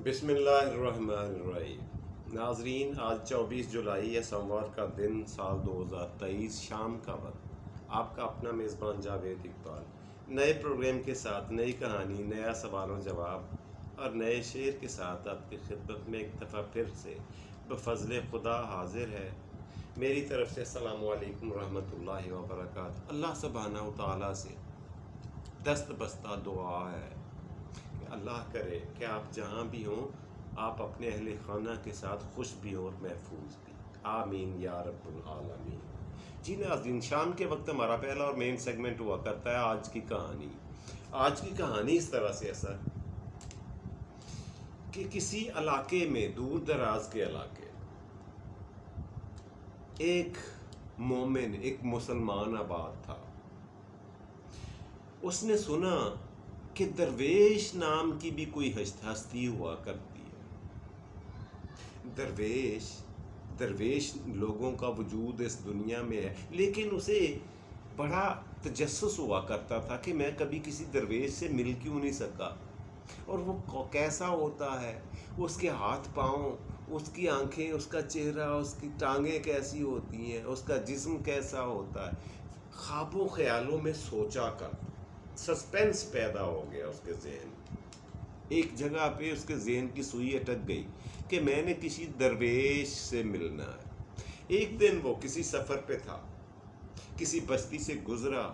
بسم اللہ الرحمن الرحیم۔ ناظرین، آج 24 جولائی ہے، سوموار کا دن، سال 2023، شام کا وقت۔ آپ کا اپنا میزبان جاوید اقبال نئے پروگرام کے ساتھ، نئی کہانی، نیا سوال و جواب اور نئے شعر کے ساتھ آپ کی خدمت میں ایک دفعہ پھر سے بفضل خدا حاضر ہے۔ میری طرف سے السلام علیکم ورحمۃ اللہ وبرکاتہ۔ اللہ سبحانہ و تعالیٰ سے دست بستہ دعا ہے کہ اللہ کرے کہ آپ جہاں بھی ہوں، آپ اپنے اہل خانہ کے ساتھ خوش بھی ہوں اور محفوظ بھی، آمین یا رب العالمین۔ جی ناظرین، شام کے وقت ہمارا پہلا اور مین سیگمنٹ ہوا کرتا ہے آج کی کہانی۔ آج کی کہانی اس طرح سے ایسا کہ کسی علاقے میں، دور دراز کے علاقے، ایک مومن، ایک مسلمان آباد تھا۔ اس نے سنا کہ درویش نام کی بھی کوئی ہستی ہوا کرتی ہے۔ درویش لوگوں کا وجود اس دنیا میں ہے، لیکن اسے بڑا تجسس ہوا کرتا تھا کہ میں کبھی کسی درویش سے مل کیوں نہیں سکا، اور وہ کیسا ہوتا ہے، اس کے ہاتھ پاؤں، اس کی آنکھیں، اس کا چہرہ، اس کی ٹانگیں کیسی ہوتی ہیں، اس کا جسم کیسا ہوتا ہے۔ خوابوں خیالوں میں سوچا کر سسپینس پیدا ہو گیا اس کے ذہن۔ ایک جگہ پہ اس کے ذہن کی سوئی اٹک گئی کہ میں نے کسی درویش سے ملنا ہے۔ ایک دن وہ کسی سفر پہ تھا، کسی بستی سے گزرا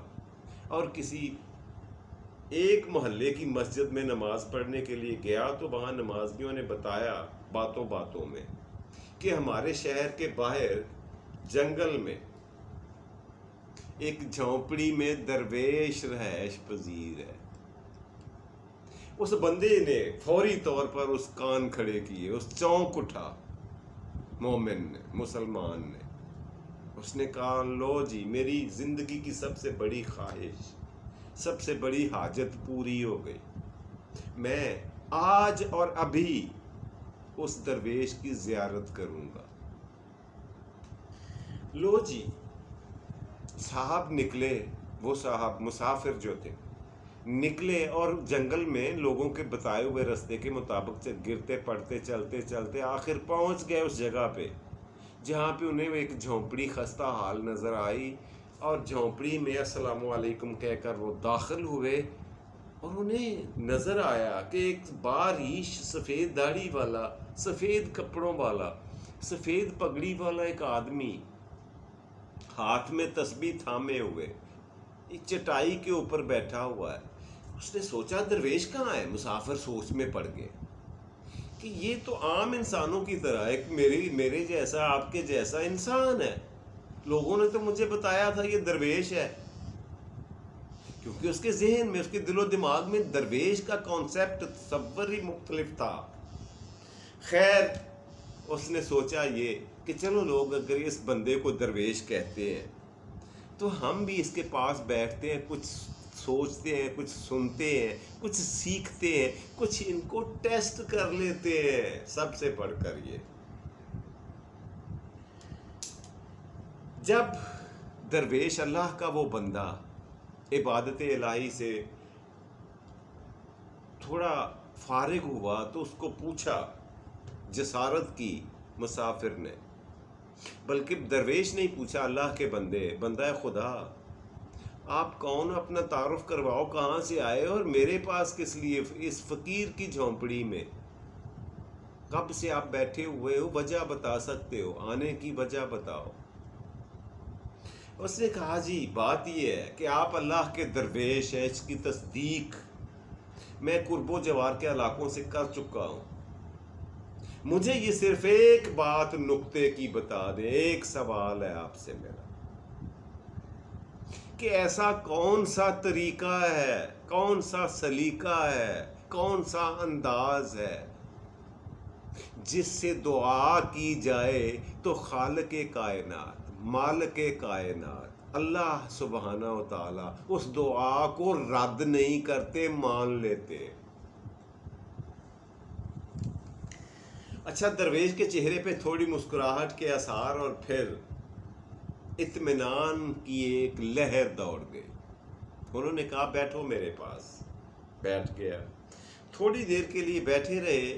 اور کسی ایک محلے کی مسجد میں نماز پڑھنے کے لیے گیا، تو وہاں نمازیوں نے بتایا باتوں باتوں میں کہ ہمارے شہر کے باہر جنگل میں ایک جھونپڑی میں درویش رہائش پذیر ہے۔ اس بندے نے فوری طور پر اس کان کھڑے کیے، اس چونک اٹھا مومن نے، مسلمان نے۔ اس نے کہا، لو جی، میری زندگی کی سب سے بڑی خواہش، سب سے بڑی حاجت پوری ہو گئی۔ میں آج اور ابھی اس درویش کی زیارت کروں گا۔ لو جی، صاحب نکلے، وہ صاحب مسافر جو تھے نکلے اور جنگل میں لوگوں کے بتائے ہوئے راستے کے مطابق گرتے پڑتے چلتے چلتے آخر پہنچ گئے اس جگہ پہ جہاں پہ انہیں ایک جھونپڑی خستہ حال نظر آئی، اور جھونپڑی میں السلام علیکم کہہ کر وہ داخل ہوئے، اور انہیں نظر آیا کہ ایک باریش سفید داڑھی والا، سفید کپڑوں والا، سفید پگڑی والا ایک آدمی ہاتھ میں تسبیح تھامے ہوئے ایک چٹائی کے اوپر بیٹھا ہوا ہے۔ اس نے سوچا درویش کہاں ہے؟ مسافر سوچ میں پڑ گئے کہ یہ تو عام انسانوں کی طرح ایک میرے جیسا، آپ کے جیسا انسان ہے۔ لوگوں نے تو مجھے بتایا تھا یہ درویش ہے، کیونکہ اس کے ذہن میں، اس کے دل و دماغ میں درویش کا کانسیپٹ، تصور ہی مختلف تھا۔ خیر، اس نے سوچا یہ کہ چلو، لوگ اگر اس بندے کو درویش کہتے ہیں تو ہم بھی اس کے پاس بیٹھتے ہیں، کچھ سوچتے ہیں، کچھ سنتے ہیں، کچھ سیکھتے ہیں، کچھ ان کو ٹیسٹ کر لیتے ہیں۔ سب سے بڑھ کر یہ، جب درویش، اللہ کا وہ بندہ، عبادت الہی سے تھوڑا فارغ ہوا تو اس کو پوچھا، جسارت کی مسافر نے، بلکہ درویش نہیں پوچھا، اللہ کے بندہ خدا، آپ کون؟ اپنا تعارف کرواؤ، کہاں سے آئے اور میرے پاس کس لیے، اس فقیر کی جھونپڑی میں کب سے آپ بیٹھے ہوئے ہو؟ وجہ بتا سکتے ہو، آنے کی وجہ بتاؤ۔ اس نے کہا، جی بات یہ ہے کہ آپ اللہ کے درویش ہیں، اس کی تصدیق میں قرب و جوار کے علاقوں سے کر چکا ہوں۔ مجھے یہ صرف ایک بات نکتے کی بتا دیں، ایک سوال ہے آپ سے میرا، کہ ایسا کون سا طریقہ ہے، کون سا سلیقہ ہے، کون سا انداز ہے جس سے دعا کی جائے تو خالق کائنات، مالک کائنات، اللہ سبحانہ و تعالی اس دعا کو رد نہیں کرتے، مان لیتے۔ اچھا، درویش کے چہرے پہ تھوڑی مسکراہٹ کے آثار اور پھر اطمینان کی ایک لہر دوڑ گئی۔ انہوں نے کہا، بیٹھو میرے پاس۔ بیٹھ گیا، تھوڑی دیر کے لیے بیٹھے رہے،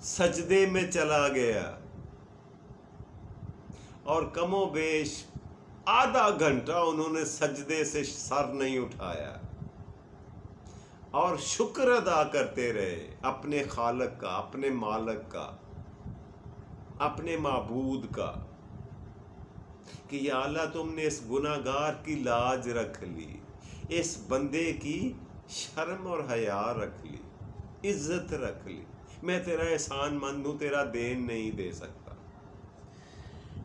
سجدے میں چلا گیا اور کم و بیش آدھا گھنٹہ انہوں نے سجدے سے سر نہیں اٹھایا اور شکر ادا کرتے رہے اپنے خالق کا، اپنے مالک کا، اپنے معبود کا، کہ یا اللہ تم نے اس گناہگار کی لاج رکھ لی، اس بندے کی شرم اور حیا رکھ لی، عزت رکھ لی، میں تیرا احسان مند ہوں، تیرا دین نہیں دے سکتا۔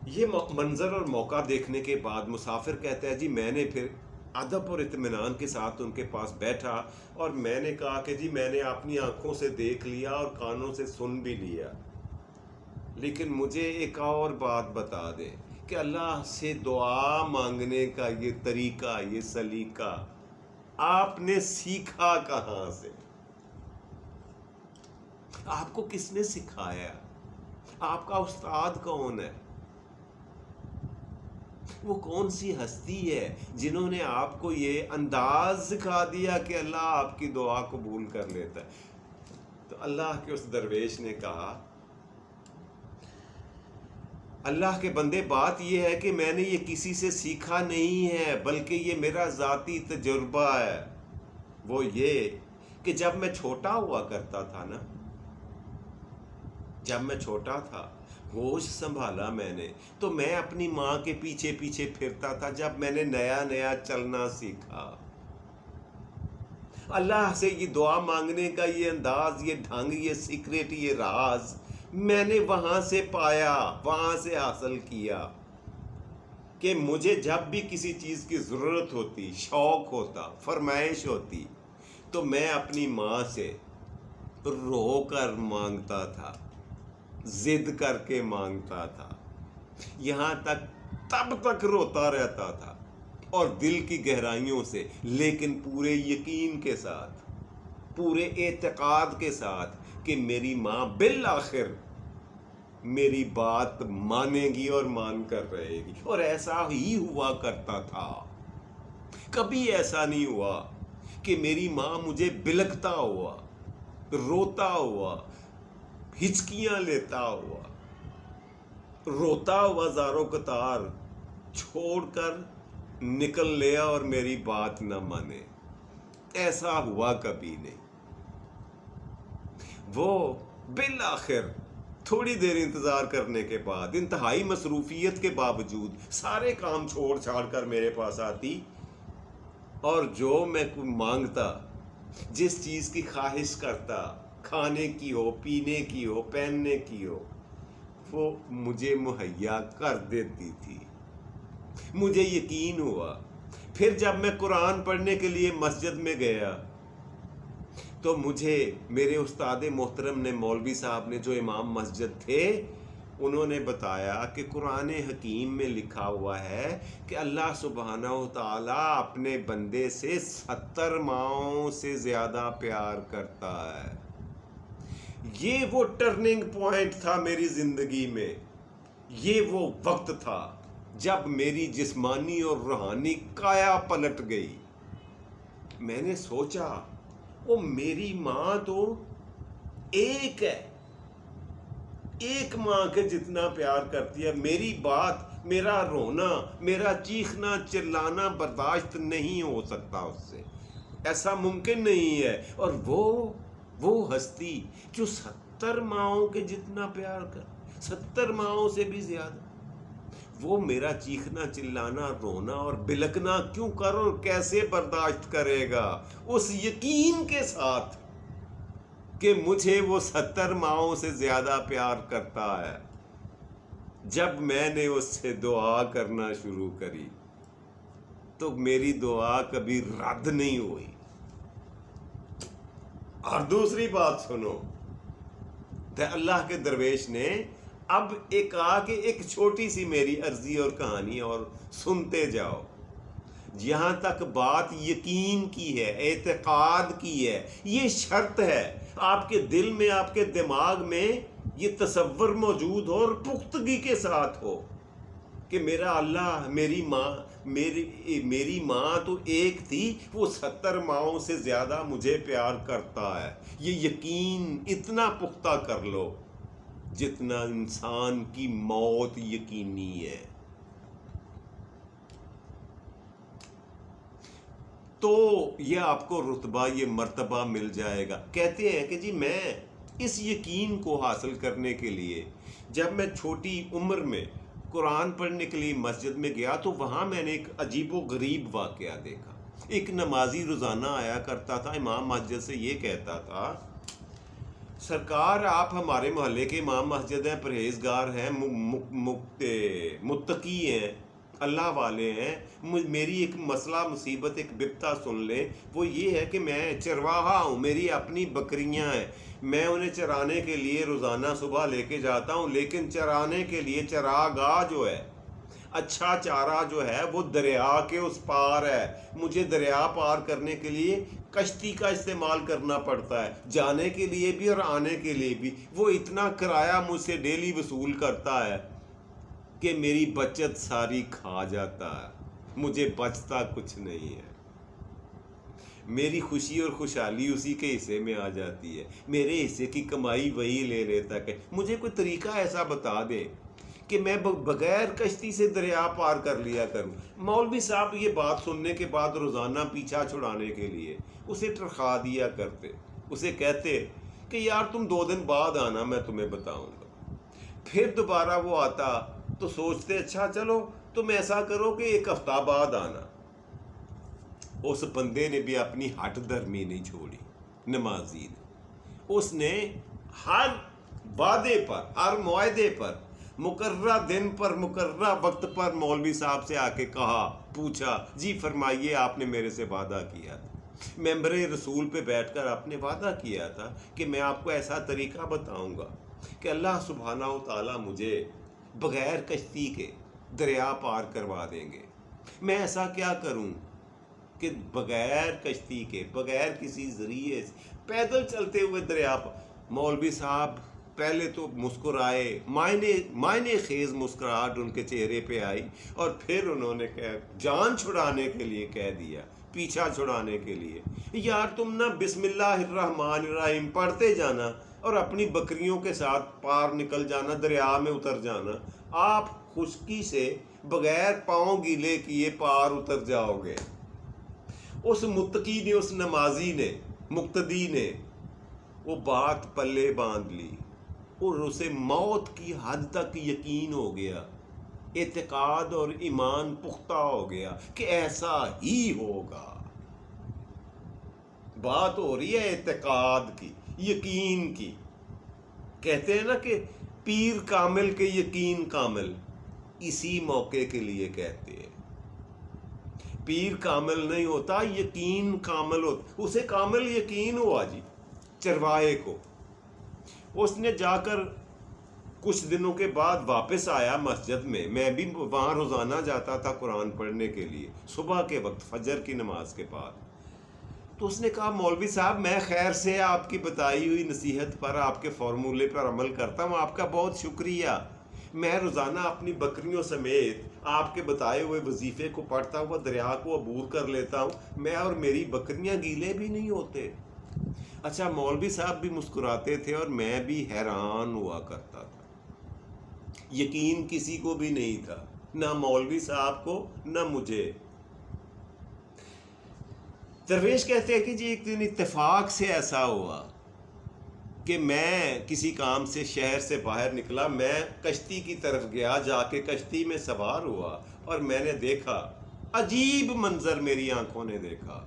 یہ منظر اور موقع دیکھنے کے بعد مسافر کہتا ہے جی میں نے پھر ادب اور اطمینان کے ساتھ ان کے پاس بیٹھا اور میں نے کہا کہ جی میں نے اپنی آنکھوں سے دیکھ لیا اور کانوں سے سن بھی لیا، لیکن مجھے ایک اور بات بتا دے کہ اللہ سے دعا مانگنے کا یہ طریقہ، یہ سلیقہ آپ نے سیکھا کہاں سے؟ آپ کو کس نے سکھایا؟ آپ کا استاد کون ہے؟ وہ کون سی ہستی ہے جنہوں نے آپ کو یہ انداز سکھا دیا کہ اللہ آپ کی دعا قبول کر لیتا ہے؟ تو اللہ کے اس درویش نے کہا اللہ کے بندے بات یہ ہے کہ میں نے یہ کسی سے سیکھا نہیں ہے بلکہ یہ میرا ذاتی تجربہ ہے۔ وہ یہ کہ جب میں چھوٹا ہوا کرتا تھا نا، جب میں چھوٹا تھا، ہوش سنبھالا میں نے، تو میں اپنی ماں کے پیچھے پیچھے پھرتا تھا جب میں نے نیا نیا چلنا سیکھا۔ اللہ سے یہ دعا مانگنے کا یہ انداز، یہ ڈھنگ، یہ سیکریٹ، یہ راز میں نے وہاں سے پایا، وہاں سے حاصل کیا کہ مجھے جب بھی کسی چیز کی ضرورت ہوتی، شوق ہوتا، فرمائش ہوتی، تو میں اپنی ماں سے رو کر مانگتا تھا، ضد کر کے مانگتا تھا، یہاں تک تب تک روتا رہتا تھا اور دل کی گہرائیوں سے، لیکن پورے یقین کے ساتھ، پورے اعتقاد کے ساتھ کہ میری ماں بالآخر میری بات مانے گی اور مان کر رہے گی۔ اور ایسا ہی ہوا کرتا تھا، کبھی ایسا نہیں ہوا کہ میری ماں مجھے بلکتا ہوا، روتا ہوا، ہچکیاں لیتا ہوا، روتا ہوا زاروں قطار چھوڑ کر نکل لیا اور میری بات نہ مانے۔ ایسا ہوا کبھی نہیں۔ وہ بالآخر تھوڑی دیر انتظار کرنے کے بعد، انتہائی مصروفیت کے باوجود، سارے کام چھوڑ چھاڑ کر میرے پاس آتی اور جو میں مانگتا، جس چیز کی خواہش کرتا، کھانے کی ہو، پینے کی ہو، پہننے کی ہو، وہ مجھے مہیا کر دیتی تھی۔ مجھے یقین ہوا۔ پھر جب میں قرآن پڑھنے کے لیے مسجد میں گیا تو مجھے میرے استاد محترم نے، مولوی صاحب نے، جو امام مسجد تھے، انہوں نے بتایا کہ قرآن حکیم میں لکھا ہوا ہے کہ اللہ سبحانہ و تعالیٰ اپنے بندے سے 70 ماؤں سے زیادہ پیار کرتا ہے۔ یہ وہ ٹرننگ پوائنٹ تھا میری زندگی میں، یہ وہ وقت تھا جب میری جسمانی اور روحانی کایا پلٹ گئی۔ میں نے سوچا وہ میری ماں تو ایک ہے، ایک ماں کے جتنا پیار کرتی ہے، میری بات، میرا رونا، میرا چیخنا چلانا برداشت نہیں ہو سکتا اس سے، ایسا ممکن نہیں ہے۔ اور وہ ہستی جو 70 ماؤں کے جتنا پیار کر، 70 ماؤں سے بھی زیادہ، وہ میرا چیخنا چلانا، رونا اور بلکنا کیوں کر اور کیسے برداشت کرے گا؟ اس یقین کے ساتھ کہ مجھے وہ 70 ماؤں سے زیادہ پیار کرتا ہے۔ جب میں نے اس سے دعا کرنا شروع کری تو میری دعا کبھی رد نہیں ہوئی۔ اور دوسری بات سنو، اللہ کے درویش نے اب کہا کہ ایک چھوٹی سی میری عرضی اور کہانی اور سنتے جاؤ، یہاں تک بات یقین کی ہے، اعتقاد کی ہے، یہ شرط ہے آپ کے دل میں، آپ کے دماغ میں یہ تصور موجود ہو اور پختگی کے ساتھ ہو کہ میرا اللہ، میری ماں تو ایک تھی، وہ 70 ماؤں سے زیادہ مجھے پیار کرتا ہے. یہ یقین اتنا پختہ کر لو جتنا انسان کی موت یقینی ہے. تو یہ آپ کو رتبہ، یہ مرتبہ مل جائے گا. کہتے ہیں کہ جی میں اس یقین کو حاصل کرنے کے لیے جب میں چھوٹی عمر میں قرآن پڑھنے کے لیے مسجد میں گیا تو وہاں میں نے ایک عجیب و غریب واقعہ دیکھا. ایک نمازی روزانہ آیا کرتا تھا، امام مسجد سے یہ کہتا تھا، سرکار آپ ہمارے محلے کے امام مسجد ہیں، پرہیزگار ہیں، متقی ہیں، اللہ والے ہیں. میری ایک مسئلہ مصیبت، ایک بپتا سن لیں. وہ یہ ہے کہ میں چرواہا ہوں، میری اپنی بکریاں ہیں، میں انہیں چرانے کے لیے روزانہ صبح لے کے جاتا ہوں، لیکن چرانے کے لیے چراگاہ جو ہے، اچھا چارہ جو ہے وہ دریا کے اس پار ہے. مجھے دریا پار کرنے کے لیے کشتی کا استعمال کرنا پڑتا ہے، جانے کے لیے بھی اور آنے کے لیے بھی. وہ اتنا کرایہ مجھ سے ڈیلی وصول کرتا ہے کہ میری بچت ساری کھا جاتا ہے، مجھے بچتا کچھ نہیں ہے. میری خوشی اور خوشحالی اسی کے حصے میں آ جاتی ہے، میرے حصے کی کمائی وہی لے لیتا ہے. مجھے کوئی طریقہ ایسا بتا دے کہ میں بغیر کشتی سے دریا پار کر لیا کروں. مولوی صاحب یہ بات سننے کے بعد روزانہ پیچھا چھڑانے کے لیے اسے ترخا دیا کرتے. اسے کہتے کہ یار تم 2 دن بعد آنا، میں تمہیں بتاؤں گا. پھر دوبارہ وہ آتا تو سوچتے اچھا چلو تم ایسا کرو کہ 1 ہفتہ بعد آنا. اس بندے نے بھی اپنی ہٹ دھرمی نہیں چھوڑی. نمازی نے، اس نے ہر وعدے پر، ہر معاہدے پر، مقررہ دن پر، مقررہ وقت پر مولوی صاحب سے آ کے کہا، پوچھا، جی فرمائیے آپ نے میرے سے وعدہ کیا تھا. ممبر رسول پہ بیٹھ کر آپ نے وعدہ کیا تھا کہ میں آپ کو ایسا طریقہ بتاؤں گا کہ اللہ سبحانہ و تعالیٰ مجھے بغیر کشتی کے دریا پار کروا دیں گے. میں ایسا کیا کروں کہ بغیر کشتی کے، بغیر کسی ذریعے سے پیدل چلتے ہوئے دریا پر. مولوی صاحب پہلے تو مسکرائے، معنی خیز مسکراہٹ ان کے چہرے پہ آئی، اور پھر انہوں نے جان چھڑانے کے لیے کہہ دیا، پیچھا چھڑانے کے لیے، یار تم نا بسم اللہ الرحمن الرحیم پڑھتے جانا اور اپنی بکریوں کے ساتھ پار نکل جانا، دریا میں اتر جانا. آپ خشکی سے بغیر پاؤں گیلے کیے پار اتر جاؤ گے. اس متقی نے، اس نمازی نے، مقتدی نے وہ بات پلے باندھ لی اور اسے موت کی حد تک یقین ہو گیا، اعتقاد اور ایمان پختہ ہو گیا کہ ایسا ہی ہوگا. بات ہو رہی ہے اعتقاد کی، یقین کی. کہتے ہیں نا کہ پیر کامل کے یقین کامل، اسی موقع کے لیے کہتے ہیں. پیر کامل نہیں ہوتا، یقین کامل ہوتا. اسے کامل یقین ہوا جی چرواہے کو. اس نے جا کر کچھ دنوں کے بعد واپس آیا مسجد میں بھی وہاں روزانہ جاتا تھا قرآن پڑھنے کے لیے صبح کے وقت، فجر کی نماز کے بعد. تو اس نے کہا، مولوی صاحب میں خیر سے آپ کی بتائی ہوئی نصیحت پر، آپ کے فارمولے پر عمل کرتا ہوں، آپ کا بہت شکریہ. میں روزانہ اپنی بکریوں سمیت آپ کے بتائے ہوئے وظیفے کو پڑھتا ہوا دریا کو عبور کر لیتا ہوں، میں اور میری بکریاں گیلے بھی نہیں ہوتے. اچھا، مولوی صاحب بھی مسکراتے تھے اور میں بھی حیران ہوا کرتا تھا. یقین کسی کو بھی نہیں تھا، نہ مولوی صاحب کو نہ مجھے. درویش کہتے ہیں کہ جی ایک دن اتفاق سے ایسا ہوا کہ میں کسی کام سے شہر سے باہر نکلا، میں کشتی کی طرف گیا، جا کے کشتی میں سوار ہوا اور میں نے دیکھا، عجیب منظر میری آنکھوں نے دیکھا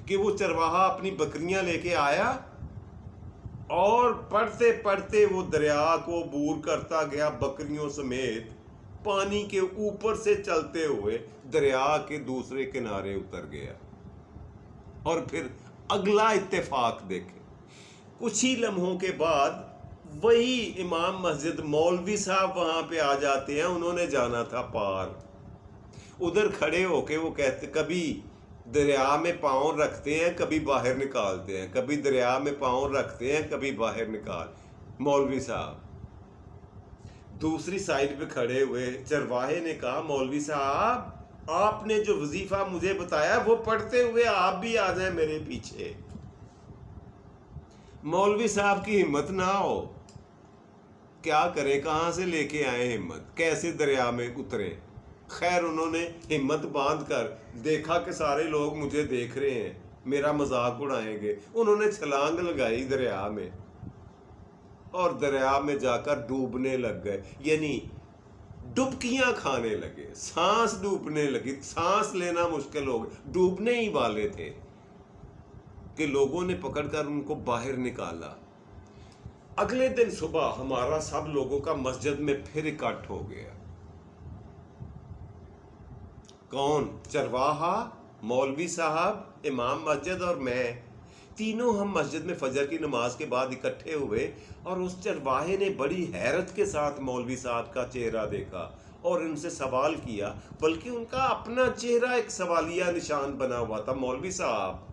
کہ وہ چرواہا اپنی بکریاں لے کے آیا اور پڑھتے پڑھتے وہ دریا کو عبور کرتا گیا بکریوں سمیت، پانی کے اوپر سے چلتے ہوئے دریا کے دوسرے کنارے اتر گیا. اور پھر اگلا اتفاق دیکھیں، کچھ ہی لمحوں کے بعد وہی امام مسجد مولوی صاحب وہاں پہ آ جاتے ہیں. انہوں نے جانا تھا پار. ادھر کھڑے ہو کے وہ کہتے، کبھی دریا میں پاؤں رکھتے ہیں کبھی باہر نکالتے ہیں، کبھی دریا میں پاؤں رکھتے ہیں کبھی باہر نکال. مولوی صاحب دوسری سائڈ پہ کھڑے ہوئے چرواہے نے کہا مولوی صاحب آپ نے جو وظیفہ مجھے بتایا وہ پڑھتے ہوئے آپ بھی آ جائیں میرے پیچھے۔ مولوی صاحب کی ہمت نہ ہو، کیا کریں، کہاں سے لے کے آئے ہمت، کیسے دریا میں اترے؟ خیر انہوں نے ہمت باندھ کر دیکھا کہ سارے لوگ مجھے دیکھ رہے ہیں، میرا مذاق اڑائیں گے، انہوں نے چھلانگ لگائی دریا میں اور دریا میں جا کر ڈوبنے لگ گئے، یعنی ڈبکیاں کھانے لگے، سانس ڈوبنے لگی، سانس لینا مشکل ہو گیا، ڈوبنے ہی والے تھے کہ لوگوں نے پکڑ کر ان کو باہر نکالا۔ اگلے دن صبح ہمارا سب لوگوں کا مسجد میں پھر اکٹھ ہو گیا۔ کون؟ چرواہا، مولوی صاحب، امام مسجد اور میں، تینوں ہم مسجد میں فجر کی نماز کے بعد اکٹھے ہوئے، اور اس چرواہے نے بڑی حیرت کے ساتھ مولوی صاحب کا چہرہ دیکھا اور ان سے سوال کیا، بلکہ ان کا اپنا چہرہ ایک سوالیہ نشان بنا ہوا تھا۔ مولوی صاحب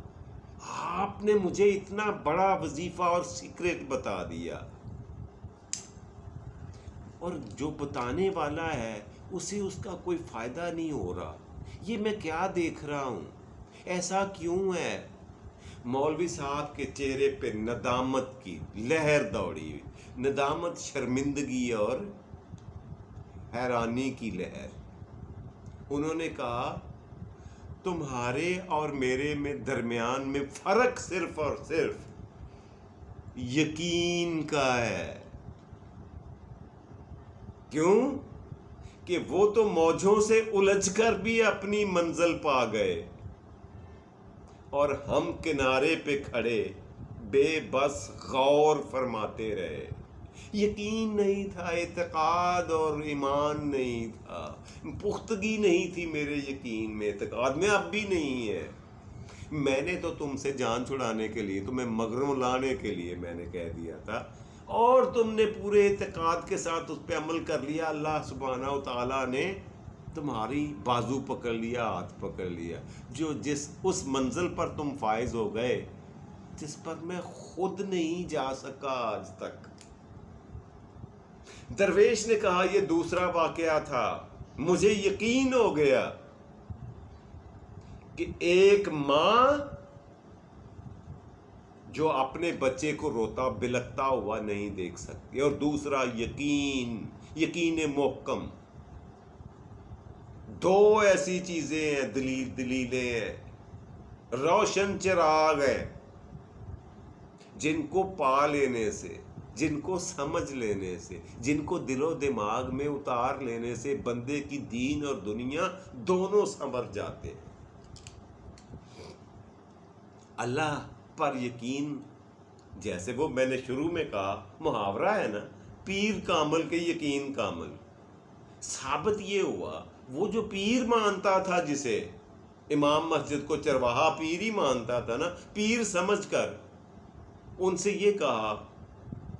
آپ نے مجھے اتنا بڑا وظیفہ اور سیکریٹ بتا دیا، اور جو بتانے والا ہے اسے اس کا کوئی فائدہ نہیں ہو رہا، یہ میں کیا دیکھ رہا ہوں، ایسا کیوں ہے؟ مولوی صاحب کے چہرے پہ ندامت کی لہر دوڑی ہوئی، ندامت، شرمندگی اور حیرانی کی لہر۔ انہوں نے کہا تمہارے اور میرے میں درمیان میں فرق صرف اور صرف یقین کا ہے۔ کیوں؟ کہ وہ تو موجوں سے الجھ کر بھی اپنی منزل پا گئے، اور ہم کنارے پہ کھڑے بے بس غور فرماتے رہے۔ یقین نہیں تھا، اعتقاد اور ایمان نہیں تھا، پختگی نہیں تھی میرے یقین میں، اعتقاد میں اب بھی نہیں ہے۔ میں نے تو تم سے جان چھڑانے کے لیے، تمہیں مگروں لانے کے لیے میں نے کہہ دیا تھا، اور تم نے پورے اعتقاد کے ساتھ اس پہ عمل کر لیا۔ اللہ سبحانہ و تعالیٰ نے تمہاری بازو پکڑ لیا، ہاتھ پکڑ لیا، جس اس منزل پر تم فائز ہو گئے جس پر میں خود نہیں جا سکا آج تک۔ درویش نے کہا یہ دوسرا واقعہ تھا، مجھے یقین ہو گیا کہ ایک ماں جو اپنے بچے کو روتا بلکتا ہوا نہیں دیکھ سکتی، اور دوسرا یقین محکم۔ دو ایسی چیزیں ہیں، دلیلیں ہیں، روشن چراغ ہیں، جن کو پا لینے سے، جن کو سمجھ لینے سے، جن کو دل و دماغ میں اتار لینے سے بندے کی دین اور دنیا دونوں سنور جاتے ہیں۔ اللہ پر یقین، جیسے وہ میں نے شروع میں کہا محاورہ ہے نا، پیر کامل کے یقین کامل، ثابت یہ ہوا وہ جو پیر مانتا تھا، جسے امام مسجد کو چرواہا پیر ہی مانتا تھا نا، پیر سمجھ کر ان سے یہ کہا،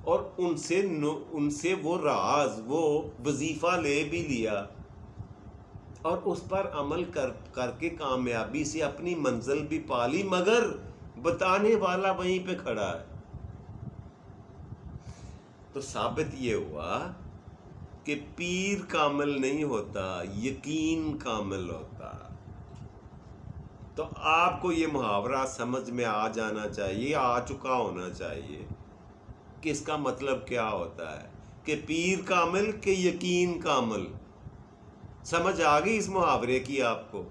اور ان سے وہ راز، وہ وظیفہ لے بھی لیا، اور اس پر عمل کر کے کامیابی سے اپنی منزل بھی پا لی، مگر بتانے والا وہیں پہ کھڑا ہے۔ تو ثابت یہ ہوا کہ پیر کامل نہیں ہوتا، یقین کامل ہوتا۔ تو آپ کو یہ محاورہ سمجھ میں آ جانا چاہیے، آ چکا ہونا چاہیے کہ اس کا مطلب کیا ہوتا ہے، کہ پیر کامل کہ یقین کامل۔ سمجھ آ گئی اس محاورے کی آپ کو؟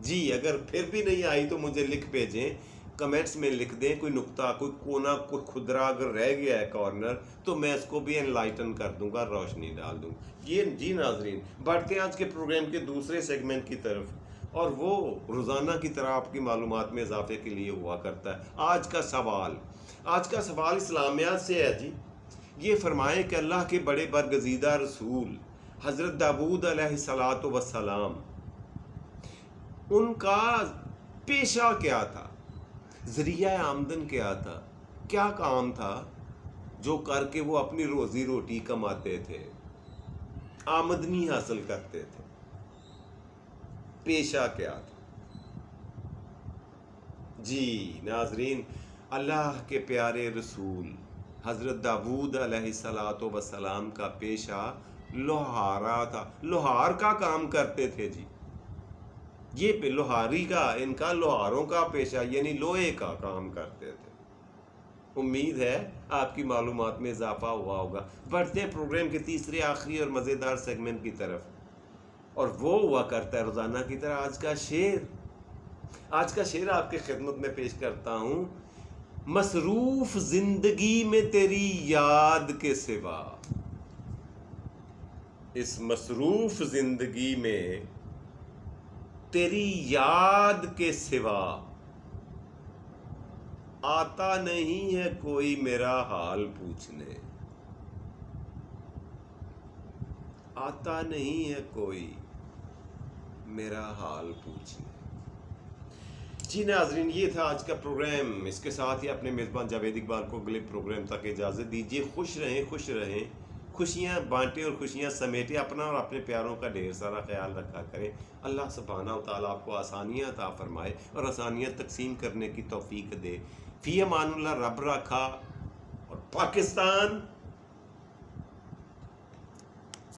جی اگر پھر بھی نہیں آئی تو مجھے لکھ بھیجیں، کمنٹس میں لکھ دیں، کوئی نقطہ، کوئی کونا، کوئی کھدرا اگر رہ گیا ہے کارنر، تو میں اس کو بھی انلائٹن کر دوں گا، روشنی ڈال دوں گا۔ جی ناظرین، بڑھتے ہیں آج کے پروگرام کے دوسرے سیگمنٹ کی طرف، اور وہ روزانہ کی طرح آپ کی معلومات میں اضافے کے لیے ہوا کرتا ہے۔ آج کا سوال اسلامیات سے ہے جی۔ یہ فرمائیں کہ اللہ کے بڑے برگزیدہ رسول حضرت داؤد علیہ الصلاۃ والسلام، ان کا پیشہ کیا تھا، ذریعہ آمدن کیا تھا، کیا کام تھا جو کر کے وہ اپنی روزی روٹی کماتے تھے، آمدنی حاصل کرتے تھے؟ پیشہ کیا تھا؟ جی ناظرین، اللہ کے پیارے رسول حضرت داود علیہ السلام کا پیشہ لوہارا تھا، لوہار کا کام کرتے تھے جی، یہ لوہاری کا، ان کا لوہاروں کا پیشہ یعنی لوہے کا کام کرتے تھے۔ امید ہے آپ کی معلومات میں اضافہ ہوا ہوگا۔ بڑھتے ہیں پروگرام کے تیسرے آخری اور مزیدار سیگمنٹ کی طرف، اور وہ ہوا کرتا ہے روزانہ کی طرح آج کا شعر۔ آج کا شعر آپ کی خدمت میں پیش کرتا ہوں۔ مصروف زندگی میں تیری یاد کے سوا، اس مصروف زندگی میں تیری یاد کے سوا آتا نہیں ہے کوئی میرا حال پوچھنے، آتا نہیں ہے کوئی میرا حال پوچھنے۔ جی ناظرین، یہ تھا آج کا پروگرام۔ اس کے ساتھ ہی اپنے میزبان جاوید اقبال کو اگلے پروگرام تک اجازت دیجیے۔ خوش رہیں، خوشیاں بانٹیں اور خوشیاں سمیٹیں، اپنا اور اپنے پیاروں کا ڈھیر سارا خیال رکھا کریں۔ اللہ سبحانہ و تعالیٰ آپ کو آسانیاں عطا فرمائے اور آسانیاں تقسیم کرنے کی توفیق دے۔ فی امان اللہ، رب رکھا اور پاکستان